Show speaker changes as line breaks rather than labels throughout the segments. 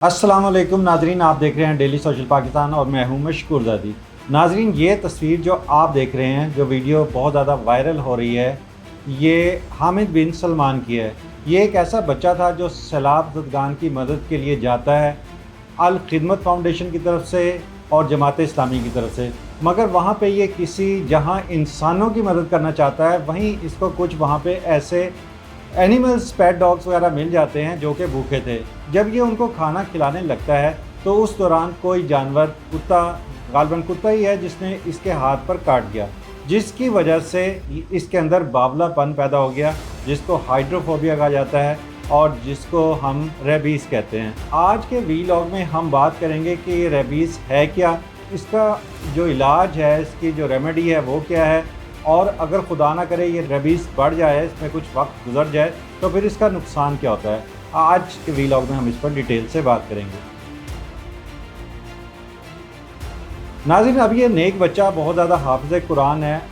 अस्सलाम वालेकुम नाजरीन, आप देख रहे हैं डेली सोशल पाकिस्तान और मैं हूं मशकूर ज़ादी। नाजरीन, ये तस्वीर जो आप देख रहे हैं, जो वीडियो बहुत ज़्यादा वायरल हो रही है, ये हामिद बिन सलमान की है। ये एक ऐसा बच्चा था जो सैलाब ज़दगान की मदद के लिए जाता है अल खिदमत फाउंडेशन की तरफ से और जमात इस्लामी की तरफ से, मगर वहाँ पे ये किसी जहाँ इंसानों की मदद करना चाहता है, वहीं इसको कुछ वहाँ पे ऐसे एनिमल्स पेट डॉग्स वगैरह मिल जाते हैं जो कि भूखे थे। जब ये उनको खाना खिलाने लगता है तो उस दौरान कोई जानवर, कुत्ता, गालिबन कुत्ता ही है जिसने इसके हाथ पर काट दिया, जिसकी वजह से इसके अंदर बावलापन पैदा हो गया, जिसको हाइड्रोफोबिया कहा जाता है और जिसको हम रेबीज़ कहते हैं। आज के वीलॉग में हम बात करेंगे कि ये रेबीज़ है क्या, इसका जो इलाज है, इसकी जो रेमेडी है वो क्या है, और अगर खुदा ना करे ये रेबीज़ बढ़ जाए, इसमें कुछ वक्त गुजर जाए तो फिर इसका नुकसान क्या होता है। आज के वीलॉग में हम इस पर डिटेल से बात करेंगे। नाज़रीन, अब ये नेक बच्चा बहुत ज़्यादा हाफ़िज़ कुरान है,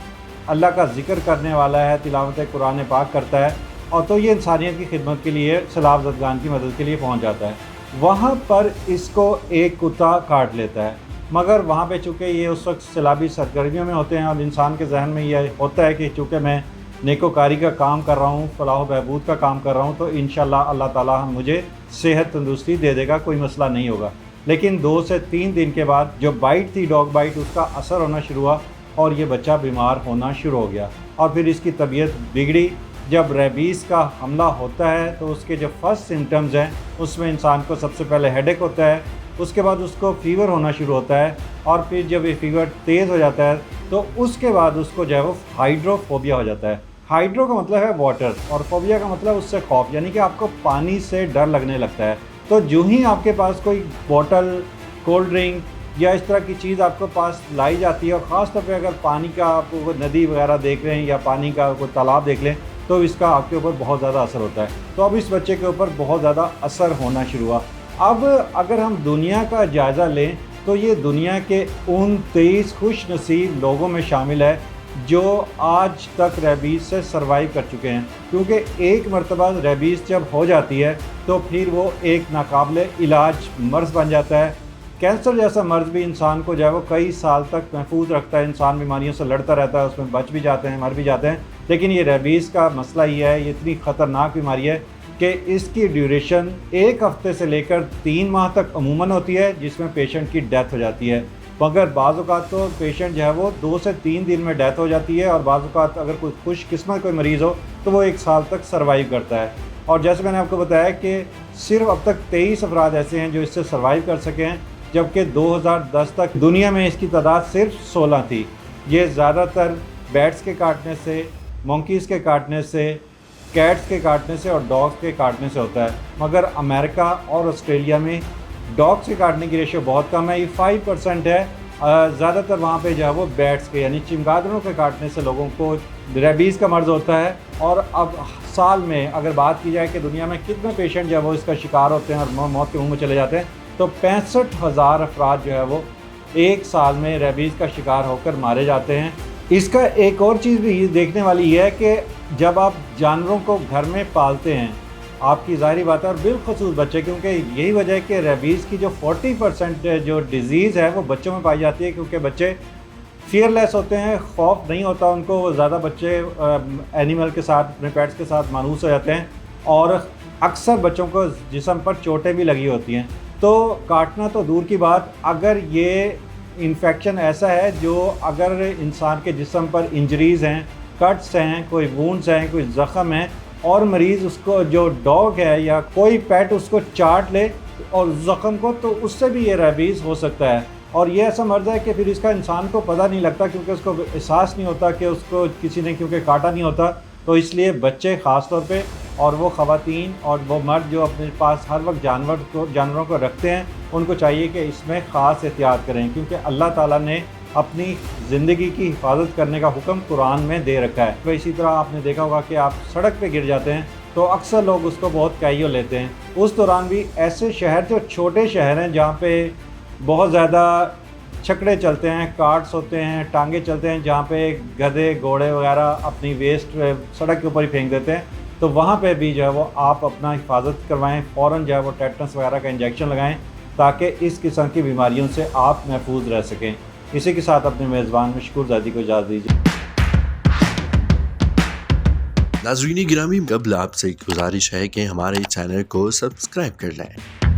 अल्लाह का ज़िक्र करने वाला है, तिलावत कुरान पाक करता है, और तो ये इंसानियत की खिदमत के लिए, सैलाब ज़दगान की मदद के लिए पहुँच जाता है। वहाँ पर इसको एक कुत्ता काट लेता है, मगर वहाँ पे चूँकि ये उस वक्त सैलाबी सरगर्मियों में होते हैं और इंसान के जहन में ये होता है कि चूँकि मैं नेकोकारी का काम कर रहा हूँ, फलाह बहबूद का काम कर रहा हूँ, तो इंशाअल्लाह अल्लाह ताला मुझे सेहत तंदुरुस्ती दे देगा, कोई मसला नहीं होगा। लेकिन 2 से 3 दिन के बाद जो बाइट थी, डॉग बाइट, उसका असर होना शुरू हुआ और ये बच्चा बीमार होना शुरू हो गया और फिर इसकी तबीयत बिगड़ी। जब रेबीज़ का हमला होता है तो उसके जो फर्स्ट सिम्टम्स हैं उसमें इंसान को सबसे पहले हेडेक होता है, उसके बाद उसको फ़ीवर होना शुरू होता है, और फिर जब ये फ़ीवर तेज़ हो जाता है तो उसके बाद उसको जो है वो हाइड्रोफोबिया हो जाता है। हाइड्रो का मतलब है वाटर और फोबिया का मतलब उससे खौफ, यानी कि आपको पानी से डर लगने लगता है। तो जो ही आपके पास कोई बोतल, कोल्ड ड्रिंक या इस तरह की चीज़ आपके पास लाई जाती है, और ख़ास तौर पे अगर पानी का आप नदी वगैरह देख रहे हैं या पानी का कोई तालाब देख लें, तो इसका आपके ऊपर बहुत ज़्यादा असर होता है। तो अब इस बच्चे के ऊपर बहुत ज़्यादा असर होना शुरू हुआ। अब अगर हम दुनिया का जायज़ा लें तो ये दुनिया के उन 23 खुश नसीब लोगों में शामिल है जो आज तक रेबीज़ से सर्वाइव कर चुके हैं, क्योंकि एक मरतबा रेबीज़ जब हो जाती है तो फिर वो एक नाकाबिले इलाज मर्ज़ बन जाता है। कैंसर जैसा मर्ज़ भी इंसान को जो है वो कई साल तक महफूज रखता है, इंसान बीमारियों से लड़ता रहता है, उसमें बच भी जाते हैं, मर भी जाते हैं। लेकिन ये रेबीज़ का मसला ये है, ये इतनी ख़तरनाक बीमारी है कि इसकी ड्यूरेशन 1 हफ़्ते से लेकर 3 माह तक अमूमन होती है, जिसमें पेशेंट की डेथ हो जाती है। मगर बाज़ औक़ात तो पेशेंट जो है वो 2 से 3 दिन में डेथ हो जाती है, और बाज़ औक़ात अगर कोई खुशकिस्मत कोई मरीज़ हो तो वो 1 साल तक सर्वाइव करता है। और जैसे मैंने आपको बताया कि सिर्फ अब तक 23 अफराद ऐसे हैं जो इससे सर्वाइव कर सके हैं, जबकि 2010 तक दुनिया में इसकी तादाद सिर्फ 16 थी। ये ज़्यादातर बैट्स के काटने से, मंकीज़ के काटने से, कैट्स के काटने से और डॉग्स के काटने से होता है। मगर अमेरिका और ऑस्ट्रेलिया में डॉग्स के काटने की रेशियो बहुत कम है, ये 5% है। ज़्यादातर वहाँ पे जो है वो बैट्स के यानी चमगादड़ों के काटने से लोगों को रेबीज़ का मर्ज़ होता है। और अब साल में अगर बात की जाए कि दुनिया में कितने पेशेंट जो है वो इसका शिकार होते हैं और मौत के मुँह में चले जाते हैं, तो 65,000 अफराद जो है वो 1 साल में रेबीज़ का शिकार होकर मारे जाते हैं। इसका एक और चीज़ भी देखने वाली है कि जब आप जानवरों को घर में पालते हैं, आपकी ज़ाहिरी बात है, और बिलखुसूस बच्चे, क्योंकि यही वजह है कि रेबीज़ की जो 40% जो डिज़ीज़ है वो बच्चों में पाई जाती है, क्योंकि बच्चे फियरलेस होते हैं, खौफ नहीं होता उनको, वो ज़्यादा बच्चे एनिमल के साथ, अपने पेट्स के साथ मानूस हो जाते हैं, और अक्सर बच्चों को जिस्म पर चोटें भी लगी होती हैं। तो काटना तो दूर की बात, अगर ये इन्फेक्शन ऐसा है जो अगर इंसान के जिस्म पर इंजरीज़ हैं, कट्स हैं, कोई वुंड्स हैं, कोई ज़ख़म है, और मरीज़ उसको, जो डॉग है या कोई पेट उसको चाट ले और ज़ख़म को, तो उससे भी ये रेबीज़ हो सकता है। और ये ऐसा मर्ज़ है कि फिर इसका इंसान को पता नहीं लगता, क्योंकि उसको एहसास नहीं होता कि उसको किसी ने क्योंकि काटा नहीं होता। तो इसलिए बच्चे ख़ास तौर पे, और वो ख़वातीन और वो मर्द जो अपने पास हर वक्त जानवरों को रखते हैं, उनको चाहिए कि इसमें ख़ास एहतियात करें, क्योंकि अल्लाह ताला ने अपनी ज़िंदगी की हिफाजत करने का हुक्म कुरान में दे रखा है। तो इसी तरह आपने देखा होगा कि आप सड़क पे गिर जाते हैं तो अक्सर लोग उसको बहुत कैयो लेते हैं। उस दौरान भी ऐसे शहर, जो छोटे शहर हैं जहाँ पे बहुत ज़्यादा छकड़े चलते हैं, कार्ट्स होते हैं, टांगे चलते हैं, जहाँ पे गधे, घोड़े वगैरह अपनी वेस्ट सड़क के ऊपर ही फेंक देते हैं, تو وہاں پہ بھی جو ہے وہ آپ اپنا حفاظت کروائیں، فوراً جو ہے وہ ٹیٹنس وغیرہ کا انجیکشن لگائیں تاکہ اس قسم کی بیماریوں سے آپ محفوظ رہ سکیں۔ اسی کے ساتھ اپنے میزبان مشکور زادی کو اجازت دیجیے۔
ناظرین گرامی، قبل آپ سے ایک گزارش ہے کہ ہمارے چینل کو سبسکرائب کر لیں۔